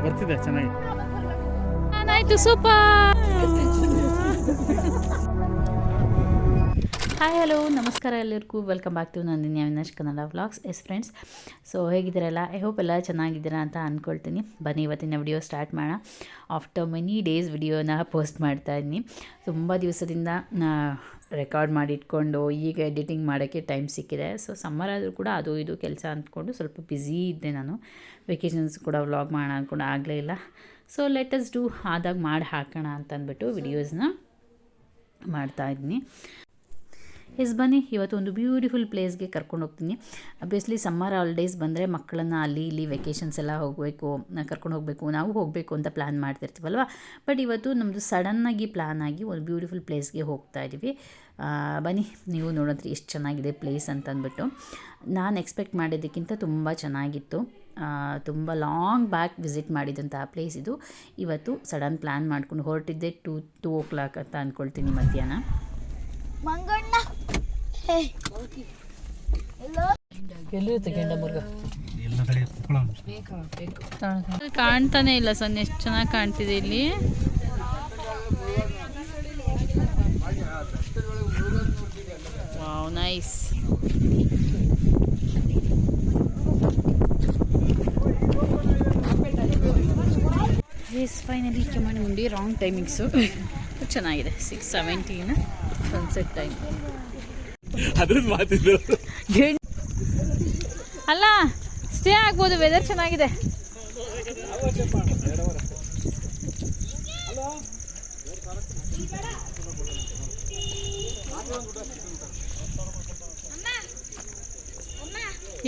ಬರ್ತಿದೆ ಚೆನ್ನಾಗಿ. ಆಯ್ತು, ಸೂಪರ್. ಹಾಯ್, ಹಲೋ, ನಮಸ್ಕಾರ ಎಲ್ಲರಿಗೂ. Welcome back to Nandini Avinash Kannada vlogs. Yes friends, so ಹೇಗಿದ್ದೀರಲ್ಲ? ಐ ಹೋಪ್ ಎಲ್ಲ ಚೆನ್ನಾಗಿದ್ದೀರಾ ಅಂತ ಅಂದ್ಕೊಳ್ತೀನಿ. ಬನ್ನಿ ಇವತ್ತಿನ ವಿಡಿಯೋ ಸ್ಟಾರ್ಟ್ ಮಾಡೋಣ. ಆಫ್ಟರ್ ಮೆನಿ ಡೇಸ್ ವಿಡಿಯೋನ ಪೋಸ್ಟ್ ಮಾಡ್ತಾಯಿದ್ದೀನಿ. ತುಂಬ ದಿವಸದಿಂದ ರೆಕಾರ್ಡ್ ಮಾಡಿಟ್ಕೊಂಡು ಈಗ ಎಡಿಟಿಂಗ್ ಮಾಡೋಕ್ಕೆ ಟೈಮ್ ಸಿಕ್ಕಿದೆ. ಸೊ ಸಮ್ಮರ್ ಆದರೂ ಕೂಡ ಅದು ಇದು ಕೆಲಸ ಅಂದ್ಕೊಂಡು ಸ್ವಲ್ಪ ಬ್ಯುಸಿ ಇದ್ದೆ ನಾನು. ವೆಕೇಷನ್ಸ್ ಕೂಡ ವ್ಲಾಗ್ ಮಾಡೋಣ ಅಂದ್ಕೊಂಡು ಆಗಲೇ ಇಲ್ಲ. ಸೊ ಲೆಟಸ್ ಡೂ ಆದಾಗ ಮಾಡಿ ಹಾಕೋಣ ಅಂತಂದ್ಬಿಟ್ಟು ವಿಡಿಯೋಸ್ನ ಮಾಡ್ತಾಯಿದ್ದೀನಿ. ಬನ್ನಿ ಇವತ್ತು ಒಂದು ಬ್ಯೂಟಿಫುಲ್ ಪ್ಲೇಸ್ಗೆ ಕರ್ಕೊಂಡು ಹೋಗ್ತೀನಿ. ಅಬ್ವಿಯಸ್ಲಿ ಸಮ್ಮರ್ ಹಾಲಿಡೇಸ್ ಬಂದರೆ ಮಕ್ಕಳನ್ನು ಅಲ್ಲಿ ಇಲ್ಲಿ ವೆಕೇಷನ್ಸ್ ಎಲ್ಲ ಹೋಗಬೇಕು, ಕರ್ಕೊಂಡು ಹೋಗಬೇಕು, ನಾವು ಹೋಗಬೇಕು ಅಂತ ಪ್ಲ್ಯಾನ್ ಮಾಡ್ತಿರ್ತೀವಲ್ವ. ಬಟ್ ಇವತ್ತು ನಮ್ಮದು ಸಡನ್ನಾಗಿ ಪ್ಲ್ಯಾನ್ ಆಗಿ ಒಂದು ಬ್ಯೂಟಿಫುಲ್ ಪ್ಲೇಸ್ಗೆ ಹೋಗ್ತಾ ಇದ್ದೀವಿ. ಬನ್ನಿ ನೀವು ನೋಡಿದ್ರಿ ಎಷ್ಟು ಚೆನ್ನಾಗಿದೆ ಪ್ಲೇಸ್ ಅಂತಂದ್ಬಿಟ್ಟು. ನಾನು ಎಕ್ಸ್ಪೆಕ್ಟ್ ಮಾಡಿದ್ದಕ್ಕಿಂತ ತುಂಬ ಚೆನ್ನಾಗಿತ್ತು. ತುಂಬ ಲಾಂಗ್ ಬ್ಯಾಕ್ ವಿಸಿಟ್ ಮಾಡಿದಂಥ ಪ್ಲೇಸ್ ಇದು. ಇವತ್ತು ಸಡನ್ ಪ್ಲ್ಯಾನ್ ಮಾಡ್ಕೊಂಡು ಹೊರಟಿದ್ದೆ 2 ಅಂತ ಅಂದ್ಕೊಳ್ತೀನಿ ಮಧ್ಯಾಹ್ನ. ಕಾಣ್ತಾನೆ ಇಲ್ಲ ಸೊನ್ನೆ, ಎಷ್ಟು ಚೆನ್ನಾಗಿ ಕಾಣ್ತಿದೆ ಇಲ್ಲಿ. Wow, nice. Yes finally Kemmannugundi. Wrong timings, ಚೆನ್ನಾಗಿದೆ. 6:17 ಸನ್ಸೆಟ್ ಟೈಮ್. ಅಲ್ಲ, ಸ್ಟೇ ಆಗ್ಬೋದು, ವೆದರ್ ಚೆನ್ನಾಗಿದೆ.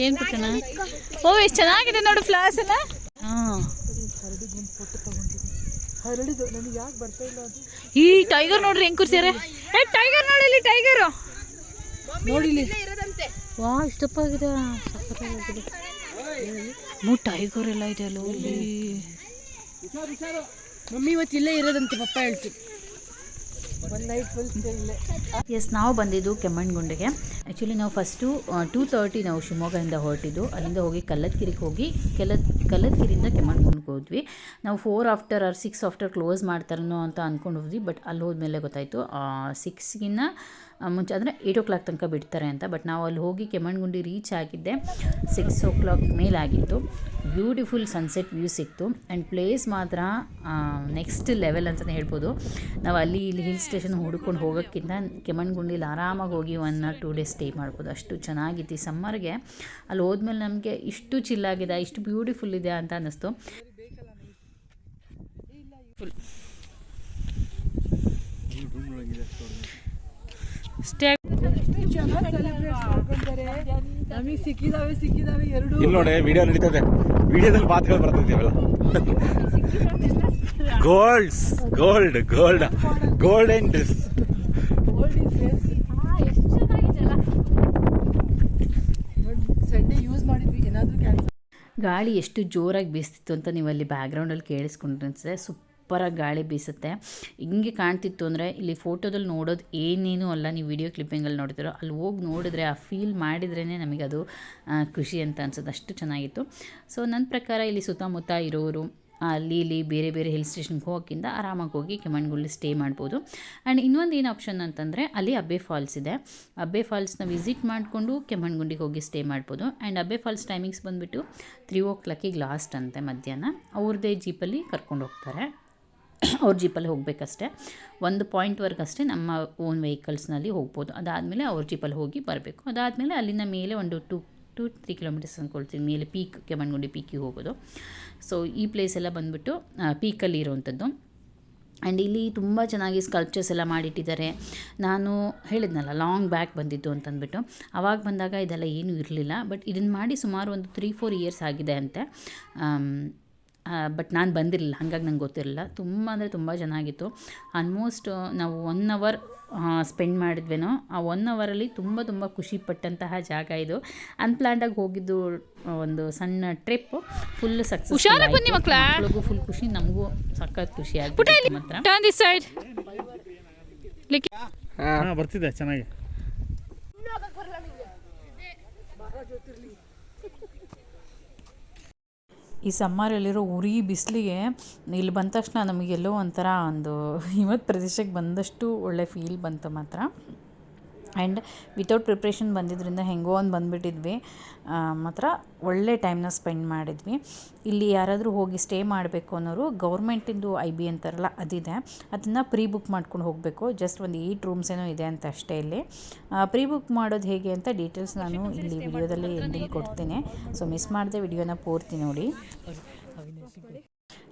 ಏನ್ ಪುಟ್ಟಣ? ಓ, ಎಷ್ಟು ಚೆನ್ನಾಗಿದೆ ನೋಡು ಫ್ಲಾಸ್ ಎಲ್ಲ. ಈ ಟೈಗರ್ ನೋಡ್ರಿ ಹೆಂಗ್ ಕೂರ್ಸ್ಯಾರೆ. ಟೈಗರ್ ನೋಡಿ ಇಲ್ಲಿ, ಟೈಗರು ನೋಡಿಲಿ. ವಾ, ಇಷ್ಟಪ್ಪ ಆಗಿದೆ. ಟೈಗರ್ ಎಲ್ಲ ಇದೆ ಅಲ್ಲ ಇಲ್ಲಿ. ಮಮ್ಮಿ ಇವತ್ತು ಇಲ್ಲೇ ಇರೋದಂತೆ ಪಪ್ಪ ಹೇಳ್ತು. ಎಸ್, ನಾವು ಬಂದಿದ್ದು ಕೆಮ್ಮಣ್ಣುಗುಂಡಿಗೆ. ಆ್ಯಕ್ಚುಲಿ ನಾವು ಫಸ್ಟು 2:30 ನಾವು ಶಿವಮೊಗ್ಗದಿಂದ ಹೊರಟಿದ್ದು. ಅಲ್ಲಿಂದ ಹೋಗಿ ಕಲ್ಲತ್ಗಿರಿಗೆ ಹೋಗಿ ಕಲ್ಲತ್ಗಿರಿಯಿಂದ ಕೆಮ್ಮಣ್ಣುಗುಂಡಿಗೆ ಹೋದ್ವಿ. ನಾವು 4 ಆಫ್ಟರ್ ಆರ್ 6 ಆಫ್ಟರ್ ಕ್ಲೋಸ್ ಮಾಡ್ತಾರನೋ ಅಂತ ಅಂದ್ಕೊಂಡು ಹೋದ್ವಿ. ಬಟ್ ಅಲ್ಲಿ ಹೋದ್ಮೇಲೆ ಗೊತ್ತಾಯಿತು 6ಗಿನ್ನ ಮುಂಚೆ ಅಂದರೆ 8 o'clock ತನಕ ಬಿಡ್ತಾರೆ ಅಂತ. ಬಟ್ ನಾವು ಅಲ್ಲಿ ಹೋಗಿ ಕೆಮ್ಮಣ್ಣುಗುಂಡಿ ರೀಚ್ ಆಗಿದ್ದೆ 6 o'clock ಮೇಲಾಗಿತ್ತು. ಬ್ಯೂಟಿಫುಲ್ ಸನ್ಸೆಟ್ ವ್ಯೂ ಸಿಕ್ತು. ಆ್ಯಂಡ್ ಪ್ಲೇಸ್ ಮಾತ್ರ ನೆಕ್ಸ್ಟ್ ಲೆವೆಲ್ ಅಂತಲೇ ಹೇಳ್ಬೋದು. ನಾವು ಅಲ್ಲಿ ಇಲ್ಲಿ ಹಿಲ್ ಸ್ಟೇಷನ್ ಹುಡ್ಕೊಂಡು ಹೋಗೋಕ್ಕಿಂತ ಕೆಮ್ಮಣ್ಣುಗುಂಡಿಲಿ ಆರಾಮಾಗಿ ಹೋಗಿ 1 or 2 days ಸ್ಟೇ ಮಾಡ್ಬೋದು. ಅಷ್ಟು ಚೆನ್ನಾಗಿತ್ತು ಈ ಸಮ್ಮರ್ಗೆ. ಅಲ್ಲಿ ಹೋದ್ಮೇಲೆ ನಮಗೆ ಇಷ್ಟು ಚಿಲ್ಲಾಗಿದೆ, ಇಷ್ಟು ಬ್ಯೂಟಿಫುಲ್ ಇದೆ ಅಂತ ಅನ್ನಿಸ್ತು. ಸ್ಟೇ ನಮಗೆ ಸಿಕ್ಕಿದಾವೆ ಎರಡು. ಇಲ್ಲಿ ನೋಡಿ, ವಿಡಿಯೋ ನಡೀತದೆ. ವಿಡಿಯೋದಲ್ಲಿ ಮಾತುಗಳು ಬರ್ತಿದ್ದೀವಲ್ಲ. ಗೋಲ್ಡ್ ಅಂಡ್ ಸಂಡೇ ಯೂಸ್ ಮಾಡಿದ್ವಿ. ಏನಾದರೂ ಕ್ಯಾನ್ಸಲ್. ಗಾಳಿ ಎಷ್ಟು ಜೋರಾಗಿ ಬೀಸ್ತಿತ್ತು ಅಂತ ನೀವು ಅಲ್ಲಿ ಬ್ಯಾಕ್ಗ್ರೌಂಡಲ್ಲಿ ಕೇಳಿಸ್ಕೊಂಡ್ರೆ ಅನಿಸುತ್ತೆ. ಸೂಪರಾಗಿ ಗಾಳಿ ಬೀಸುತ್ತೆ. ಹಿಂಗೆ ಕಾಣ್ತಿತ್ತು ಅಂದರೆ ಇಲ್ಲಿ ಫೋಟೋದಲ್ಲಿ ನೋಡೋದು ಏನೇನೂ ಅಲ್ಲ. ನೀವು ವಿಡಿಯೋ ಕ್ಲಿಪ್ಪಿಂಗಲ್ಲಿ ನೋಡ್ತಿರೋ ಅಲ್ಲಿ ಹೋಗಿ ನೋಡಿದ್ರೆ ಆ ಫೀಲ್ ಮಾಡಿದ್ರೇ ನಮಗದು ಖುಷಿ ಅಂತ ಅನ್ಸುತ್ತೆ. ಅಷ್ಟು ಚೆನ್ನಾಗಿತ್ತು. ಸೊ ನನ್ನ ಪ್ರಕಾರ ಇಲ್ಲಿ ಸುತ್ತಮುತ್ತ ಇರೋರು ಅಲ್ಲಿ ಇಲ್ಲಿ ಬೇರೆ ಬೇರೆ ಹಿಲ್ ಸ್ಟೇಷನ್ಗೆ ಹೋಗೋಕ್ಕಿಂತ ಆರಾಮಾಗಿ ಹೋಗಿ ಕೆಮ್ಮಣ್ಣುಗುಂಡಿ ಸ್ಟೇ ಮಾಡ್ಬೋದು. ಆ್ಯಂಡ್ ಇನ್ನೊಂದು ಏನು ಆಪ್ಷನ್ ಅಂತಂದರೆ ಅಲ್ಲಿ ಅಬ್ಬೆ ಫಾಲ್ಸ್ ಇದೆ. ಅಬ್ಬೆ ಫಾಲ್ಸ್ನ ವಿಸಿಟ್ ಮಾಡಿಕೊಂಡು ಕೆಮ್ಮಣ್ಣುಗುಂಡಿಗೆ ಹೋಗಿ ಸ್ಟೇ ಮಾಡ್ಬೋದು. ಆ್ಯಂಡ್ ಅಬ್ಬೆ ಫಾಲ್ಸ್ ಟೈಮಿಂಗ್ಸ್ ಬಂದುಬಿಟ್ಟು 3 o'clock ಲಾಸ್ಟ್ ಅಂತೆ ಮಧ್ಯಾಹ್ನ. ಅವ್ರದ್ದೇ ಜೀಪಲ್ಲಿ ಕರ್ಕೊಂಡು ಹೋಗ್ತಾರೆ. ಅವ್ರ ಜೀಪಲ್ಲಿ ಹೋಗಬೇಕಷ್ಟೆ. 1 ಪಾಯಿಂಟ್ವರೆಗೆ ಅಷ್ಟೇ ನಮ್ಮ ಓನ್ ವೆಹಿಕಲ್ಸ್ನಲ್ಲಿ ಹೋಗ್ಬೋದು. ಅದಾದಮೇಲೆ ಅವ್ರ ಜೀಪಲ್ಲಿ ಹೋಗಿ ಬರಬೇಕು. ಅದಾದಮೇಲೆ ಅಲ್ಲಿಂದ ಮೇಲೆ ಒಂದು 2 to 3 kilometers ಅಂದ್ಕೊಳ್ತೀನಿ ಮೇಲೆ ಪೀಕ್, ಕೆಮ್ಮಣ್ಣುಗುಂಡಿ ಪೀಕಿಗೆ ಹೋಗೋದು. ಸೊ ಈ ಪ್ಲೇಸ್ ಎಲ್ಲ ಬಂದುಬಿಟ್ಟು ಪೀಕಲ್ಲಿ ಇರೋವಂಥದ್ದು. ಆ್ಯಂಡ್ ಇಲ್ಲಿ ತುಂಬ ಚೆನ್ನಾಗಿ ಸ್ಕಲ್ಪ್ಚರ್ಸ್ ಎಲ್ಲ ಮಾಡಿಟ್ಟಿದ್ದಾರೆ. ನಾನು ಹೇಳಿದ್ನಲ್ಲ ಲಾಂಗ್ ಬ್ಯಾಕ್ ಬಂದಿದ್ದು ಅಂತಂದ್ಬಿಟ್ಟು. ಆವಾಗ ಬಂದಾಗ ಇದೆಲ್ಲ ಏನೂ ಇರಲಿಲ್ಲ. ಬಟ್ ಇದನ್ನು ಮಾಡಿ ಸುಮಾರು ಒಂದು 3-4 years ಆಗಿದೆ ಅಂತೆ. ಬಟ್ ನಾನು ಬಂದಿರಲಿಲ್ಲ, ಹಾಗಾಗಿ ನಂಗೆ ಗೊತ್ತಿರಲಿಲ್ಲ. ತುಂಬ ಅಂದರೆ ತುಂಬ ಚೆನ್ನಾಗಿತ್ತು. ಆಲ್ಮೋಸ್ಟ್ ನಾವು 1 hour ಸ್ಪೆಂಡ್ ಮಾಡಿದ್ವೇನೋ. ಆ 1 hourರಲ್ಲಿ ತುಂಬ ತುಂಬ ಖುಷಿಪಟ್ಟಂತಹ ಜಾಗ ಇದು. ಅನ್ಪ್ಲ್ಯಾನ್ಡಾಗಿ ಹೋಗಿದ್ದು ಒಂದು ಸಣ್ಣ ಟ್ರಿಪ್ಪು ಫುಲ್ ಸಕ್ಸಸ್. ಮಕ್ಕಳಿಗೂ ಫುಲ್ ಖುಷಿ, ನಮಗೂ ಸಖತ್ ಖುಷಿ ಆಗಿದೆ. ಮಾತ್ರ ಬರ್ತಿದೆ ಚೆನ್ನಾಗಿ. ಈ ಸಮ್ಮರಲ್ಲಿರೋ ಉರಿ ಬಿಸಿಲಿಗೆ ಇಲ್ಲಿ ಬಂದ ತಕ್ಷಣ ನಮಗೆಲ್ಲೋ ಒಂಥರ ಒಂದು ಹಿಮದ ಪ್ರದೇಶಕ್ಕೆ ಬಂದಷ್ಟು ಒಳ್ಳೆ ಫೀಲ್ ಬಂತು ಮಾತ್ರ. ಆ್ಯಂಡ್ ವಿತೌಟ್ ಪ್ರಿಪ್ರೇಷನ್ ಬಂದಿದ್ದರಿಂದ ಹೆಂಗೋ ಒಂದು ಬಂದುಬಿಟ್ಟಿದ್ವಿ. ಮಾತ್ರ ಒಳ್ಳೆ ಟೈಮ್ನ ಸ್ಪೆಂಡ್ ಮಾಡಿದ್ವಿ. ಇಲ್ಲಿ ಯಾರಾದರೂ ಹೋಗಿ ಸ್ಟೇ ಮಾಡಬೇಕು ಅನ್ನೋರು ಗೌರ್ಮೆಂಟಿಂದು IB ಅಂತಾರಲ್ಲ ಅದಿದೆ, ಅದನ್ನು ಪ್ರೀ ಬುಕ್ ಮಾಡ್ಕೊಂಡು ಹೋಗಬೇಕು. ಜಸ್ಟ್ ಒಂದು 8 ರೂಮ್ಸ್ ಏನೋ ಇದೆ ಅಂತ ಅಷ್ಟೇ. ಇಲ್ಲಿ ಪ್ರೀ ಬುಕ್ ಮಾಡೋದು ಹೇಗೆ ಅಂತ ಡೀಟೇಲ್ಸ್ ನಾನು ಇಲ್ಲಿ ವಿಡಿಯೋದಲ್ಲಿ ಎಂಡಿಂಗ್ ಕೊಡ್ತೀನಿ. ಸೊ ಮಿಸ್ ಮಾಡದೆ ವಿಡಿಯೋನ ಪೂರ್ತಿ ನೋಡಿ.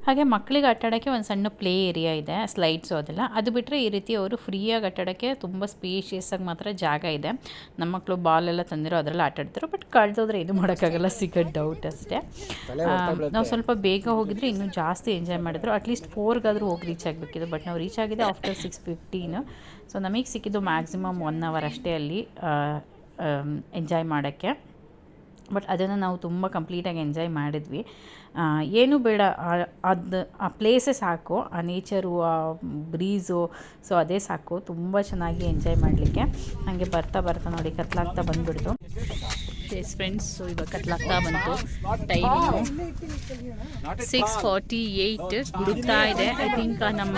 ಹಾಗೆ ಮಕ್ಕಳಿಗೆ ಆಟಾಡೋಕ್ಕೆ ಒಂದು ಸಣ್ಣ ಪ್ಲೇ ಏರಿಯಾ ಇದೆ, ಸ್ಲೈಡ್ಸು ಅದೆಲ್ಲ. ಅದು ಬಿಟ್ಟರೆ ಈ ರೀತಿ ಅವರು ಫ್ರೀಯಾಗಿ ಆಟಾಡೋಕ್ಕೆ ತುಂಬ ಸ್ಪೇಷಿಯಸ್ಸಾಗಿ ಮಾತ್ರ ಜಾಗ ಇದೆ. ನಮ್ಮ ಮಕ್ಕಳು ಬಾಲೆಲ್ಲ ತಂದಿರೋ ಅದರಲ್ಲಿ ಆಟಾಡ್ತಾರೆ. ಬಟ್ ಕಳೆದೋದ್ರೆ ಏನು ಮಾಡೋಕ್ಕಾಗಲ್ಲ, ಸಿಗೋದು ಡೌಟ್ ಅಷ್ಟೇ. ನಾವು ಸ್ವಲ್ಪ ಬೇಗ ಹೋಗಿದ್ರೆ ಇನ್ನೂ ಜಾಸ್ತಿ ಎಂಜಾಯ್ ಮಾಡಿದ್ರು. ಅಟ್ಲೀಸ್ಟ್ 4ಗಾದರೂ ಹೋಗಿ ರೀಚ್ ಆಗಬೇಕಿತ್ತು. ಬಟ್ ನಾವು ರೀಚ್ ಆಗಿದೆ ಆಫ್ಟರ್ 6:15. ಸೊ ನಮಗೆ ಸಿಕ್ಕಿದ್ದು ಮ್ಯಾಕ್ಸಿಮಮ್ 1 ಅವರ್ ಅಷ್ಟೇ ಅಲ್ಲಿ ಎಂಜಾಯ್ ಮಾಡೋಕ್ಕೆ. ಬಟ್ ಅದನ್ನು ನಾವು ತುಂಬ ಕಂಪ್ಲೀಟಾಗಿ ಎಂಜಾಯ್ ಮಾಡಿದ್ವಿ. ಏನೂ ಬೇಡ, ಅದು ಆ ಪ್ಲೇಸೇ ಸಾಕು, ಆ ನೇಚರು, ಆ ಬ್ರೀಝು, ಸೊ ಅದೇ ಸಾಕು. ತುಂಬ ಚೆನ್ನಾಗಿ ಎಂಜಾಯ್ ಮಾಡಲಿಕ್ಕೆ. ಹಾಗೆ ಬರ್ತಾ ಬರ್ತಾ ನೋಡಿ ಕತ್ಲಾಗ್ತಾ ಬಂದುಬಿಡ್ತು. ಎಸ್ ಫ್ರೆಂಡ್ಸ್, ಸೊ ಇವಾಗ ಕತ್ಲಾಗ್ತಾ ಬಂತು. ಟೈಮಿಂಗು 6:48 ಹುಡುಕ್ತಾ ಇದೆ. ಐ ಥಿಂಕ್ ನಮ್ಮ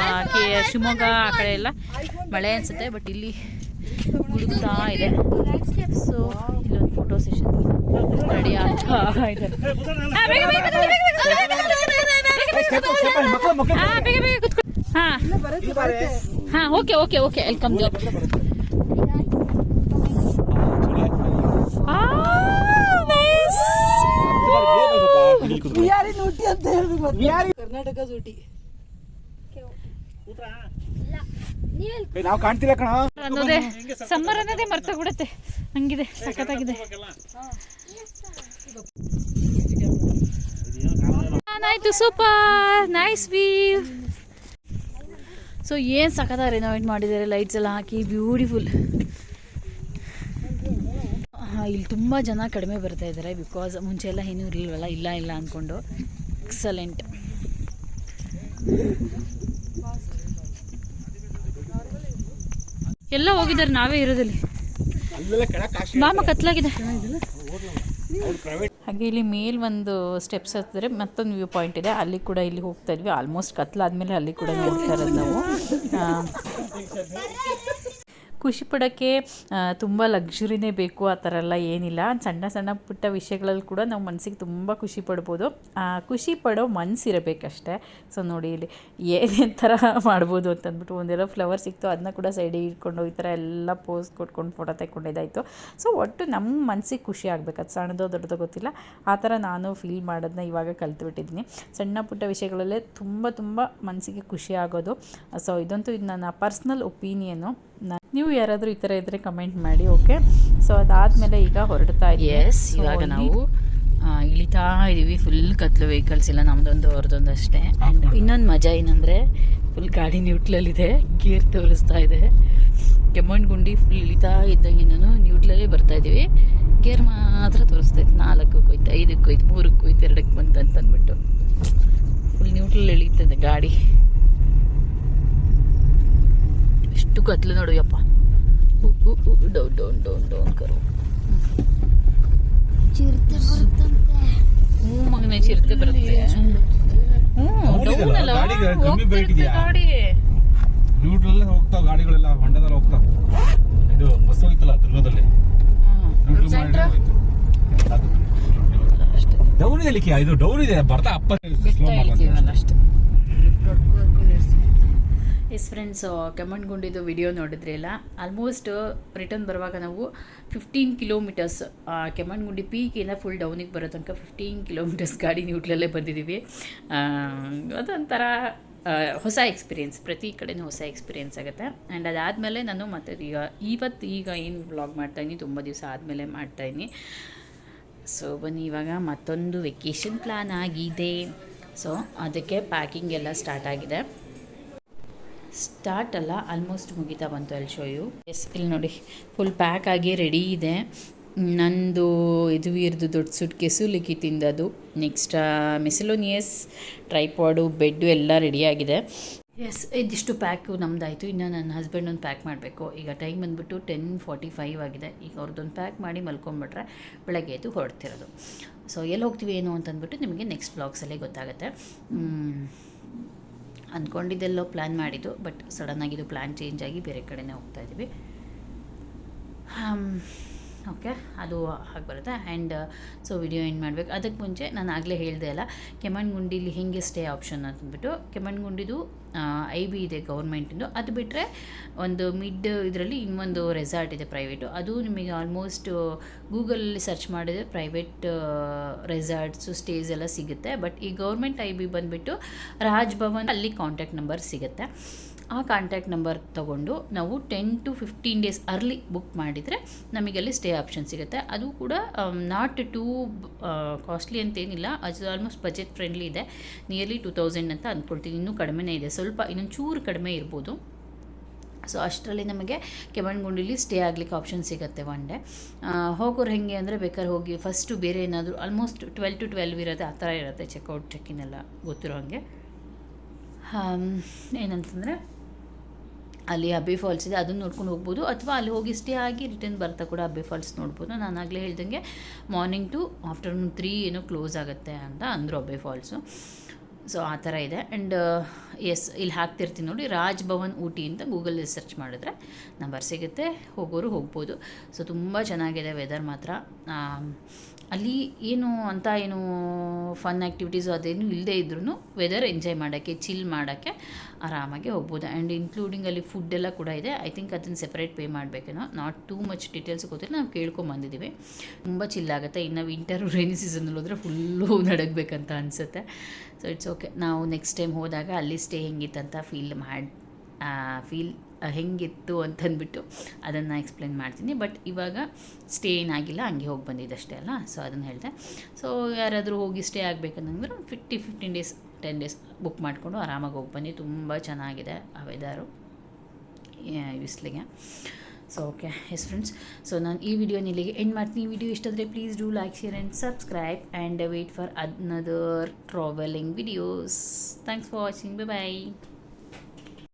ಶಿವಮೊಗ್ಗ ಆ ಕಡೆ ಎಲ್ಲ ಮಳೆ ಅನಿಸುತ್ತೆ, ಬಟ್ ಇಲ್ಲಿ ಹುಡುಕ್ತಾ ಇದೆ. ಸೊ ಇಲ್ಲೊಂದು ಫೋಟೋ ಸೆಷನ್ ರೆಡಿ ಆಗ್ತಾ ಇದೆ. ಹಾಂ ಓಕೆ ಓಕೆ ಓಕೆ ವೆಲ್ಕಮ್ ದಿ. ಕರ್ನಾಟಕ ಜೂಟಿ ನಾವು ಕಾಣ್ತಿಲ್ಲ ಕಣ ಅನ್ನೋದೇ ಸಮ್ಮರ್ ಅನ್ನೋದೇ ಮರ್ತೋಗ್ಬಿಡುತ್ತೆ, ಹಂಗಿದೆ, ಸಖತ್ತಾಗಿದೆ. ಆಯ್ತು, ಸೂಪರ್ ನೈಸ್ ವ್ಯೂ. ಸೊ ಏನು ಸಖತ್ತಾಗಿ ರೆನೋವೇಟ್ ಮಾಡಿದ್ದಾರೆ, ಲೈಟ್ಸ್ ಎಲ್ಲ ಹಾಕಿ ಬ್ಯೂಟಿಫುಲ್. ಇಲ್ಲಿ ತುಂಬ ಜನ ಕಡಿಮೆ ಬರ್ತಾ ಇದ್ದಾರೆ, ಬಿಕಾಸ್ ಮುಂಚೆ ಎಲ್ಲ ಏನೂ ಇರಲಿಲ್ವಲ್ಲ, ಇಲ್ಲ ಅಂದ್ಕೊಂಡು. ಎಕ್ಸಲೆಂಟ್. ಎಲ್ಲ ಹೋಗಿದ್ದಾರೆ, ನಾವೇ ಇರೋದಲ್ಲಿ. ಮಾಮ ಕತ್ಲಾಗಿದೆ. ಹಾಗೆ ಇಲ್ಲಿ ಮೇಲ್ ಒಂದು ಸ್ಟೆಪ್ಸ್ ಹತ್ತಿದ್ರೆ ಮತ್ತೊಂದು ವ್ಯೂ ಪಾಯಿಂಟ್ ಇದೆ, ಅಲ್ಲಿ ಕೂಡ ಇಲ್ಲಿ ಹೋಗ್ತಾ ಇದ್ವಿ. ಆಲ್ಮೋಸ್ಟ್ ಕತ್ಲಾದ್ಮೇಲೆ ಅಲ್ಲಿ ಕೂಡ ನೋಡ್ತಾ ಇರೋದು ನಾವು. ಖುಷಿ ಪಡೋಕ್ಕೆ ತುಂಬ ಲಕ್ಸುರಿನೇ ಬೇಕು ಆ ಥರ ಎಲ್ಲ ಏನಿಲ್ಲ. ಸಣ್ಣ ಸಣ್ಣ ಪುಟ್ಟ ವಿಷಯಗಳಲ್ಲಿ ಕೂಡ ನಾವು ಮನಸ್ಸಿಗೆ ತುಂಬ ಖುಷಿ ಪಡ್ಬೋದು. ಖುಷಿ ಪಡೋ ಮನಸ್ಸಿರಬೇಕಷ್ಟೆ. ಸೊ ನೋಡಿ ಇಲ್ಲಿ ಏನೇನು ಥರ ಮಾಡ್ಬೋದು ಅಂತಂದ್ಬಿಟ್ಟು ಒಂದೆಲ್ಲ ಫ್ಲವರ್ ಸಿಕ್ತು, ಅದನ್ನ ಕೂಡ ಸೈಡಿಗೆ ಇಟ್ಕೊಂಡು ಈ ಥರ ಎಲ್ಲ ಪೋಸ್ ಕೊಟ್ಕೊಂಡು ಫೋಟೋ ತೆಕ್ಕೊಂಡಿದ್ದಾಯಿತು. ಸೊ ಒಟ್ಟು ನಮ್ಮ ಮನಸ್ಸಿಗೆ ಖುಷಿ ಆಗಬೇಕು, ಅದು ಸಣ್ಣದೋ ದೊಡ್ಡದೋ ಗೊತ್ತಿಲ್ಲ, ಆ ಥರ ನಾನು ಫೀಲ್ ಮಾಡೋದನ್ನ ಇವಾಗ ಕಲ್ತ್ಬಿಟ್ಟಿದ್ದೀನಿ. ಸಣ್ಣ ಪುಟ್ಟ ವಿಷಯಗಳಲ್ಲೇ ತುಂಬ ಮನಸ್ಸಿಗೆ ಖುಷಿ ಆಗೋದು. ಸೊ ಇದಂತೂ ಇದು ನನ್ನ ಪರ್ಸ್ನಲ್ ಒಪಿನಿಯನು. ನೀವು ಯಾರಾದರೂ ಈ ಥರ ಇದ್ದರೆ ಕಮೆಂಟ್ ಮಾಡಿ. ಓಕೆ, ಸೊ ಅದಾದಮೇಲೆ ಈಗ ಹೊರಡ್ತಾ ಇದ್ದೀವಿ. ಎಸ್, ಇವಾಗ ನಾವು ಇಳಿತಾ ಇದ್ದೀವಿ. ಫುಲ್ ಕತ್ಲು, ವೆಹಿಕಲ್ಸ್ ಇಲ್ಲ, ನಮ್ಮದೊಂದು ಅವ್ರದ್ದೊಂದು ಅಷ್ಟೇ. ಆ್ಯಂಡ್ ಇನ್ನೊಂದು ಮಜಾ ಏನಂದರೆ ಫುಲ್ ಗಾಡಿ ನ್ಯೂಟ್ಲಲ್ಲಿದೆ, ಗೇರ್ ತೋರಿಸ್ತಾ ಇದೆ. ಕೆಮ್ಮಣ್ಣುಗುಂಡಿ ಫುಲ್ ಇಳಿತಾ ಇದ್ದಂಗೆ ನಾನು ನ್ಯೂಟ್ಲಲ್ಲೇ ಬರ್ತಾಯಿದ್ದೀವಿ. ಗೇರ್ ಮಾತ್ರ ತೋರಿಸ್ತಾ ಇತ್ತು, 4ಕ್ಕೆ ಹೋಯ್ತು, 5ಕ್ಕೆ ಹೋಯ್ತು, 3ಕ್ಕೆ ಹೋಯ್ತು, 2ಕ್ಕೆ ಬಂತು ಅಂತಂದ್ಬಿಟ್ಟು ಫುಲ್ ನ್ಯೂಟ್ಲಲ್ಲಿ ಇಳಿತದೆ ಗಾಡಿ. ಎಷ್ಟು ಕತ್ಲು ನೋಡು ಯಪ್ಪ. ಡೌನ್ ಡೌನ್ ಡೌನ್ ಡೌನ್ ಕರು. ಮಗನೇ ಚಿರತೆ ಬರುತ್ತೆ. ಡೌನ್ ಅಲ್ಲ ಗಾಡಿ. ನ್ಯೂಟ್ರಲ್ ಹೋಗ್ತಾವ ಗಾಡಿಗಳೆಲ್ಲ, ಹೊಂಡದಲ್ಲಿ ಹೋಗ್ತಾವ. ಇದು ಬಸ್ ಹೋಯ್ತಲ್ಲ ದುರ್ಗದಲ್ಲಿ, ಡೌನ್ ಇದೆ. ಇದು ಡೌನ್ ಇದೆ, ಬರ್ತಾ ಅಪ್ಪ ಅಷ್ಟೇ. ಎಸ್ ಫ್ರೆಂಡ್ಸ್, ಕೆಮ್ಮಣ್ಣುಗುಂಡಿದು ವಿಡಿಯೋ ನೋಡಿದ್ರಲ್ಲ. ಆಲ್ಮೋಸ್ಟ್ ರಿಟರ್ನ್ ಬರುವಾಗ ನಾವು 15 ಕಿಲೋಮೀಟರ್ಸ್ ಕೆಮ್ಮಣ್ಣುಗುಂಡಿ ಪೀಕಿಂದ ಫುಲ್ ಡೌನಿಗೆ ಬರೋ ತನಕ 15 ಕಿಲೋಮೀಟರ್ಸ್ ಗಾಡಿ ನ್ಯೂಟ್ರಲ್ಲೇ ಬಂದಿದ್ದೀವಿ. ಅದೊಂಥರ ಹೊಸ ಎಕ್ಸ್ಪೀರಿಯೆನ್ಸ್, ಪ್ರತಿ ಕಡೆನೂ ಹೊಸ ಎಕ್ಸ್ಪೀರಿಯೆನ್ಸ್ ಆಗುತ್ತೆ. ಆ್ಯಂಡ್ ಅದಾದಮೇಲೆ ನಾನು ಮತ್ತೆ ಈಗ ಏನು ವ್ಲಾಗ್ ಮಾಡ್ತಾಯಿದ್ದೀನಿ, ತುಂಬ ದಿವಸ ಆದಮೇಲೆ ಮಾಡ್ತಾಯಿದ್ದೀನಿ. ಸೊ ಬನ್ನಿ, ಇವಾಗ ಮತ್ತೊಂದು ವೆಕೇಷನ್ ಪ್ಲ್ಯಾನ್ ಆಗಿದೆ. ಸೊ ಅದಕ್ಕೆ ಪ್ಯಾಕಿಂಗ್ ಎಲ್ಲ ಸ್ಟಾರ್ಟ್ ಆಗಿದೆ. ಸ್ಟಾರ್ಟ್ ಅಲ್ಲ, ಆಲ್ಮೋಸ್ಟ್ ಮುಗಿತಾ ಬಂತು. ಅಲ್ಲಿ ಶೋ ಯು. ಎಸ್, ಇಲ್ಲಿ ನೋಡಿ ಫುಲ್ ಪ್ಯಾಕ್ ಆಗಿ ರೆಡಿ ಇದೆ. ನಂದು ಇದು ಇರ್ದು ದೊಡ್ಡ ಸುಟ್ಕೇಸು ಲಿಖಿತಿಂದದು. ನೆಕ್ಸ್ಟ್ ಮಿಸಲೋನಿಯಸ್ ಟ್ರೈಪಾಡು, ಬೆಡ್ಡು ಎಲ್ಲ ರೆಡಿಯಾಗಿದೆ. ಎಸ್, ಇದಿಷ್ಟು ಪ್ಯಾಕು ನಮ್ಮದಾಯಿತು. ಇನ್ನು ನನ್ನ ಹಸ್ಬೆಂಡೊಂದು ಪ್ಯಾಕ್ ಮಾಡಬೇಕು. ಈಗ ಟೈಮ್ ಬಂದುಬಿಟ್ಟು 10:45 ಆಗಿದೆ. ಈಗ ಅವ್ರದ್ದೊಂದು ಪ್ಯಾಕ್ ಮಾಡಿ ಮಲ್ಕೊಂಡ್ಬಿಟ್ರೆ ಬೆಳಗ್ಗೆ ಎದ್ದು ಹೊರಡ್ತಿರೋದು. ಸೊ ಎಲ್ಲಿ ಹೋಗ್ತೀವಿ ಏನು ಅಂತಂದ್ಬಿಟ್ಟು ನಿಮಗೆ ನೆಕ್ಸ್ಟ್ ಬ್ಲಾಗ್ಸಲ್ಲೇ ಗೊತ್ತಾಗುತ್ತೆ. ಅಂದ್ಕೊಂಡಿದ್ದೆಲ್ಲೋ ಪ್ಲ್ಯಾನ್ ಮಾಡಿದ್ದು, ಬಟ್ ಸಡನ್ನಾಗಿದ್ದು ಪ್ಲ್ಯಾನ್ ಚೇಂಜ್ ಆಗಿ ಬೇರೆ ಕಡೆನೇ ಹೋಗ್ತಾಯಿದ್ದೀವಿ. ಓಕೆ, ಅದು ಹಾಗೆ ಬರುತ್ತೆ. ಆ್ಯಂಡ್ ಸೊ ವಿಡಿಯೋ ಎಂಡ್ ಮಾಡಬೇಕು. ಅದಕ್ಕೆ ಮುಂಚೆ ನಾನು ಆಗಲೇ ಹೇಳಿದೆ ಅಲ್ಲ, ಕೆಮ್ಮಣ್ಣುಗುಂಡಿಲಿ ಹೇಗೆ ಸ್ಟೇ ಆಪ್ಷನ್ ಅಂತಂದ್ಬಿಟ್ಟು, ಕೆಮ್ಮಣ್ಣುಗುಂಡಿದು IB ಇದೆ ಗೌರ್ಮೆಂಟಿಂದು. ಅದು ಬಿಟ್ಟರೆ ಒಂದು ಮಿಡ್ ಇದರಲ್ಲಿ ಇನ್ನೊಂದು ರೆಸಾರ್ಟ್ ಇದೆ ಪ್ರೈವೇಟು. ಅದು ನಿಮಗೆ ಆಲ್ಮೋಸ್ಟ್ ಗೂಗಲಲ್ಲಿ ಸರ್ಚ್ ಮಾಡಿದರೆ ಪ್ರೈವೇಟ್ ರೆಸಾರ್ಟ್ಸು ಸ್ಟೇಸ್ ಎಲ್ಲ ಸಿಗುತ್ತೆ. ಬಟ್ ಈ ಗೌರ್ಮೆಂಟ್ IB ಬಂದುಬಿಟ್ಟು ರಾಜ್ಭವನ್, ಅಲ್ಲಿ ಕಾಂಟ್ಯಾಕ್ಟ್ ನಂಬರ್ ಸಿಗುತ್ತೆ. ಆ ಕಾಂಟ್ಯಾಕ್ಟ್ ನಂಬರ್ ತೊಗೊಂಡು ನಾವು 10 to 15 ಡೇಸ್ ಅರ್ಲಿ ಬುಕ್ ಮಾಡಿದರೆ ನಮಗಲ್ಲಿ ಸ್ಟೇ ಆಪ್ಷನ್ ಸಿಗುತ್ತೆ. ಅದು ಕೂಡ ನಾಟ್ ಟೂ ಕಾಸ್ಟ್ಲಿ ಅಂತೇನಿಲ್ಲ, ಅದು ಆಲ್ಮೋಸ್ಟ್ ಬಜೆಟ್ ಫ್ರೆಂಡ್ಲಿ ಇದೆ. ನಿಯರ್ಲಿ 2000 ಅಂತ ಅಂದ್ಕೊಳ್ತೀನಿ. ಇನ್ನೂ ಕಡಿಮೆನೇ ಇದೆ, ಸ್ವಲ್ಪ ಇನ್ನೊಂದು ಚೂರು ಕಡಿಮೆ ಇರ್ಬೋದು. ಸೊ ಅಷ್ಟರಲ್ಲಿ ನಮಗೆ ಕೆಮ್ಮಣ್ಣುಗುಂಡಿಲಿ ಸ್ಟೇ ಆಗಲಿಕ್ಕೆ ಆಪ್ಷನ್ ಸಿಗುತ್ತೆ ಒನ್ ಡೇ. ಹೋಗೋರು ಹೇಗೆ ಅಂದರೆ ಬೇಕಾದ್ರೆ ಹೋಗಿ ಫಸ್ಟು ಬೇರೆ ಏನಾದರೂ ಆಲ್ಮೋಸ್ಟ್ 12 to 12 ಇರುತ್ತೆ, ಆ ಥರ ಇರುತ್ತೆ ಚೆಕ್ಔಟ್ ಚೆಕ್ಇನ್ ಎಲ್ಲ ಗೊತ್ತಿರೋ ಹಾಗೆ. ಏನಂತಂದರೆ ಅಲ್ಲಿ ಅಬ್ಬೆ ಫಾಲ್ಸ್ ಇದೆ, ಅದನ್ನು ನೋಡ್ಕೊಂಡು ಹೋಗ್ಬೋದು. ಅಥವಾ ಅಲ್ಲಿ ಹೋಗಿ ಸ್ಟೇ ಆಗಿ ರಿಟರ್ನ್ ಬರ್ತಾ ಕೂಡ ಅಬ್ಬೆ ಫಾಲ್ಸ್ ನೋಡ್ಬೋದು. ನಾನು ಆಗಲೇ ಹೇಳ್ದಂಗೆ ಮಾರ್ನಿಂಗ್ ಟು ಆಫ್ಟರ್ನೂನ್ 3 ಏನೋ ಕ್ಲೋಸ್ ಆಗುತ್ತೆ ಅಂತ ಅಂದರು ಅಬ್ಬೆ ಫಾಲ್ಸು. ಸೊ ಆ ಥರ ಇದೆ. ಆ್ಯಂಡ್ ಎಸ್, ಇಲ್ಲಿ ಹಾಕ್ತಿರ್ತೀನಿ ನೋಡಿ, ರಾಜ್ಭವನ್ ಊಟಿ ಅಂತ ಗೂಗಲಲ್ಲಿ ಸರ್ಚ್ ಮಾಡಿದ್ರೆ ನಂಬರ್ ಸಿಗುತ್ತೆ. ಹೋಗೋರು ಹೋಗ್ಬೋದು. ಸೊ ತುಂಬ ಚೆನ್ನಾಗಿದೆ ವೆದರ್ ಮಾತ್ರ. ಅಲ್ಲಿ ಏನು ಫನ್ ಆ್ಯಕ್ಟಿವಿಟೀಸು ಅದೇನು ಇಲ್ಲದೇ ಇದ್ರೂ ವೆದರ್ ಎಂಜಾಯ್ ಮಾಡೋಕ್ಕೆ, ಚಿಲ್ ಮಾಡೋಕ್ಕೆ ಆರಾಮಾಗಿ ಹೋಗ್ಬೋದು. ಆ್ಯಂಡ್ ಇನ್ಕ್ಲೂಡಿಂಗ್ ಅಲ್ಲಿ ಫುಡ್ಡೆಲ್ಲ ಕೂಡ ಇದೆ. ಐ ಥಿಂಕ್ ಅದನ್ನು ಸೆಪ್ರೇಟ್ ಪೇ ಮಾಡಬೇಕೇನೋ, ನಾಟ್ ಟೂ ಮಚ್ ಡೀಟೇಲ್ಸ್ ಗೊತ್ತಿಲ್ಲ. ನಾವು ಕೇಳ್ಕೊಂಬಂದಿದ್ದೀವಿ. ತುಂಬ ಚಿಲ್ಲಾಗುತ್ತೆ. ಇನ್ನು ವಿಂಟರು ರೈನಿ ಸೀಸನಲ್ಲಿ ಹೋದರೆ ಫುಲ್ಲು ನಡಗಬೇಕಂತ ಅನಿಸುತ್ತೆ. So it's okay. ನಾವು ನೆಕ್ಸ್ಟ್ ಟೈಮ್ ಹೋದಾಗ ಅಲ್ಲಿ ಸ್ಟೇ ಹೆಂಗಿತ್ತಂತ ಫೀಲ್ ಹೆಂಗಿತ್ತು ಅಂತಂದ್ಬಿಟ್ಟು ಅದನ್ನು ಎಕ್ಸ್ಪ್ಲೇನ್ ಮಾಡ್ತೀನಿ. ಬಟ್ ಇವಾಗ ಸ್ಟೇ ಏನಾಗಿಲ್ಲ, ಹಂಗೆ ಹೋಗಿ ಬಂದಿದ್ದಷ್ಟೇ ಅಲ್ಲ. ಸೊ ಅದನ್ನು ಹೇಳಿದೆ. ಸೊ ಯಾರಾದರೂ ಹೋಗಿ ಸ್ಟೇ ಆಗಬೇಕಂದ್ರೆ 15 ಡೇಸ್ 10 ಡೇಸ್ ಬುಕ್ ಮಾಡಿಕೊಂಡು ಆರಾಮಾಗಿ ಹೋಗಿ ಬನ್ನಿ. ತುಂಬ ಚೆನ್ನಾಗಿದೆ ಆ ವೆದರು ಬಿಸಿಲಿಗೆ. So okay, S friends. So ನಾನು ಈ ವಿಡಿಯೋನ ಇಲ್ಲಿಗೆ ಎಂಡ್ ಮಾಡ್ತೀನಿ. ಈ ವಿಡಿಯೋ ಇಷ್ಟ ಆದರೆ please do like, share and subscribe and wait for another travelling videos. Thanks for watching. Bye bye.